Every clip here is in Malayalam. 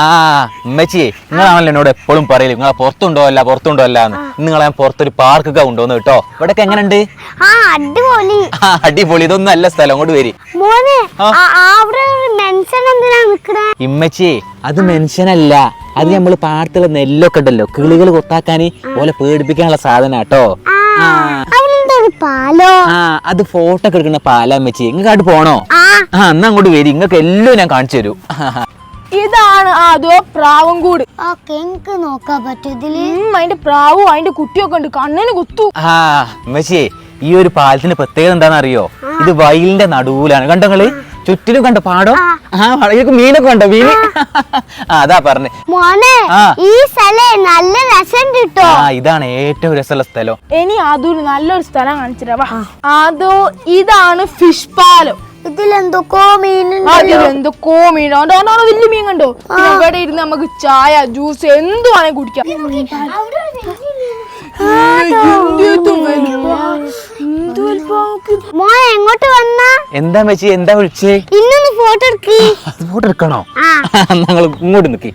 ആ ഉമ്മച്ചിയെ നിങ്ങളാണല്ലോ എന്നോട് എപ്പോഴും പറയല് നിങ്ങളെ പുറത്തുണ്ടോ അല്ല എന്ന്. നിങ്ങളെ ഞാൻ പുറത്തൊരു പാർക്കൊക്കെ കൊണ്ടുവന്നു കേട്ടോ. ഇവിടൊക്കെ എങ്ങനെയുണ്ട്? അടിപൊളി. ഇതൊന്നും അല്ല സ്ഥലം, അങ്ങോട്ട് വരി. ഇമ്മച്ചിയെ അത് മെൻഷനല്ല, അത് നമ്മള് പാടത്തുള്ള നെല്ലൊക്കെ ഉണ്ടല്ലോ, കിളികൾ കൊത്താക്കാന് പോലെ പേടിപ്പിക്കാനുള്ള സാധനം കേട്ടോ. അത് ഫോട്ടോ ഒക്കെ എടുക്കുന്ന പാലാ അമ്മച്ചി. നിങ്ങൾക്ക് അങ്ങോട്ട് പോണോ? എന്നാ അങ്ങോട്ട് വരി, നിങ്ങൾക്ക് എല്ലാം ഞാൻ കാണിച്ചു തരൂ. ഇതാണ് അതോ പ്രാവും കൂട്. നോക്കാൻ പറ്റും. അതിന്റെ പ്രാവും അതിന്റെ കുട്ടിയൊക്കെ ഉണ്ട്, കണ്ണിന് കുത്തു. അമ്മച്ചിയെ ഈ ഒരു പാലത്തിന്റെ പ്രത്യേകത എന്താണെന്ന് അറിയോ? ഇത് വയലിന്റെ നടുവിലാണ്. കണ്ടോ നിങ്ങള് ചുറ്റിലും കണ്ടോ പാടോ? മീനൊക്കെ കണ്ടോ? മീന് അതാ പറഞ്ഞേ ഈ സ്ഥലം നല്ല രസം കിട്ടോ. ഇതാണ് ഏറ്റവും രസമുള്ള സ്ഥലം. ഇനി അതൊരു നല്ലൊരു സ്ഥലം കാണിച്ചിട്ടാ. അതോ ഇതാണ് ഫിഷ് പാലം. ഇതിലെന്തൊക്കോ മീനുണ്ടോ? വലിയ മീൻ കണ്ടോ? ഇവിടെ ഇരുന്ന് നമുക്ക് ചായ ജ്യൂസ് എന്ത് വേണേലും കുടിക്കാം. എങ്ങോട്ട് വന്നാ? എന്താ വെച്ചി, എന്താ വിളിച്ചേ? ഇന്നൊന്ന് ഫോട്ടോ ഫോട്ടോ എടുക്കണോ? ഞങ്ങൾ ഇങ്ങോട്ട് നിക്കി.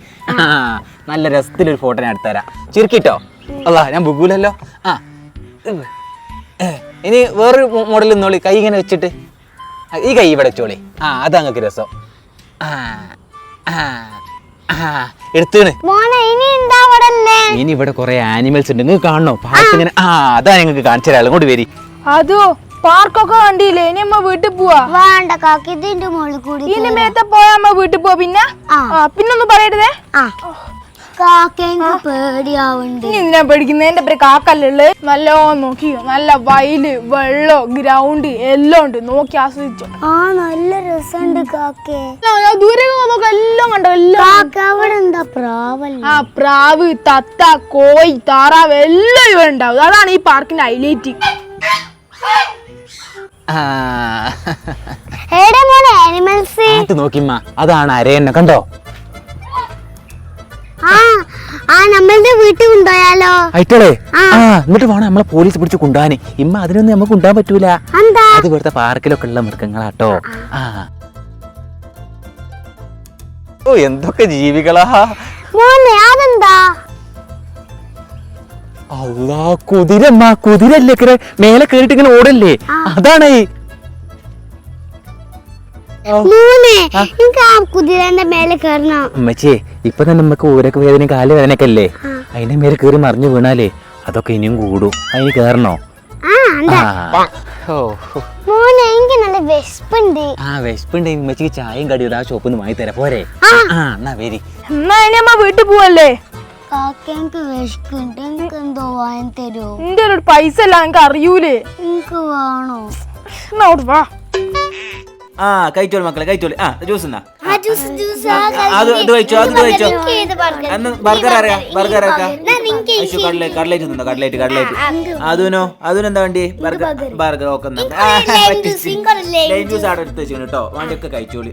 നല്ല രസത്തിലൊരു ഫോട്ടോ ഞാൻ എടുത്തുതരാം. ചുരുക്കിട്ടോ. അല്ല ഞാൻ ബുഗൂലല്ലോ. ഇനി വേറൊരു മോഡൽ നിന്നോളി. കൈ ഇങ്ങനെ വെച്ചിട്ട് ഈ കൈ ഇവിടെ വെച്ചോളി. അതാ ഞങ്ങൾക്ക് രസം. എടുത്തേണ്. ഇനി ഇവിടെ കുറെ ആനിമൽസ് ഉണ്ട്, നിങ്ങൾക്ക് കാണണോ? പാർക്കിങ്ങനെ അതാ ഞങ്ങൾക്ക് കാണിച്ചു തരാം. അങ്ങോട്ട് വരി. അതോ പാർക്കൊക്കെ കണ്ടില്ലേ? ഇനി അമ്മ വീട്ടിൽ പോവാ. വേണ്ട കാക്ക, ഇതിന്റെ മുകളിൽ കൂടി ഇനി മേത്തെ പോയാ അമ്മ വീട്ടിൽ പോവാ. പിന്നൊന്നും പറയരുതേ. പേടിയാവുണ്ട്. എന്തിനാ പേടിക്കുന്നത്? എന്റെ പേര് കാക്കല്ലുള്ളു. നല്ലോണം നോക്കിയോ, നല്ല വയല്, വെള്ളം, ഗ്രൗണ്ട് എല്ലാം ഉണ്ട്. നോക്കി ആസ്വദിച്ചോ. നല്ല രസമുണ്ട് കാക്കേ. ദൂരെ നോക്ക എല്ലാം കണ്ടോ? അവിടെ എന്താ പ്രാവല്ല? പ്രാവ്, തത്ത, കോഴി, താറാവ് എല്ലാം ഇവിടെ ഉണ്ടാവും. അതാണ് ഈ പാർക്കിന്റെ ഹൈലൈറ്റ്. നോക്കിമ്മ, അതാണ് അരയണ്ണ. കണ്ടോ? നമ്മളുടെ വീട്ടിൽ കൊണ്ടുപോയാലോ? ആയിട്ടോളെ എന്നിട്ട് വേണം നമ്മളെ പോലീസ് പിടിച്ച് കൊണ്ടുപോകാന്. ഇമ്മ അതിനൊന്നും നമുക്ക് കൊണ്ടുപോകാൻ പറ്റൂല. അത് ഇവിടുത്തെ പാർക്കിലൊക്കെ ഉള്ള മൃഗങ്ങളാട്ടോ. ഓ എന്തൊക്കെ ജീവികളാ! അതെന്താ? അല്ലാ, കുതിരമ്മ. കുതിരല്ലേ മേലെ കേറിട്ട് ഇങ്ങനെ ഓടല്ലേ? അതാണ്. കുതിരന്റെ മേലെ കയറണം. അമ്മച്ചേ, ഇപ്പൊ തന്നെ നമുക്ക് ഊരക്ക് വേദന, കാല് വേദനയൊക്കെ അല്ലേ? അതിന്റെ മേലെ കയറി മറിഞ്ഞു വീണാലേ അതൊക്കെ ഇനിയും കൂടും. അതിന് കേറണോ? വിശപ്പുണ്ട്. ഉമ്മച്ചിക്ക് ചായയും കടിയുടെ ആ ഷോപ്പിൽ നിന്ന് വാങ്ങി തരാം. പോരെ? എന്നാ വരി. എന്നാ ഇനി അമ്മ വീട്ടിൽ പോവല്ലേ? എന്തോ വാങ്ങി തരോ? എന്റെ ഒരു പൈസ അല്ല, എനിക്ക് അറിയൂലേ. എനിക്ക് വേണോ? വാ. കഴിച്ചോളൂ മക്കളെ, കഴിച്ചോളൂ. ജ്യൂസ് എന്നാ ബർഗർ അറിയാം. ബർഗർ കട്ലേറ്റ് തിന്നോ? കട്ലേറ്റ്. അതിനെന്താ വേണ്ടി? ബർഗർ ഒക്കെ ജ്യൂസ് അവിടെ എടുത്ത് വെച്ചു കേട്ടോ. വണ്ടിയൊക്കെ കഴിച്ചോളി.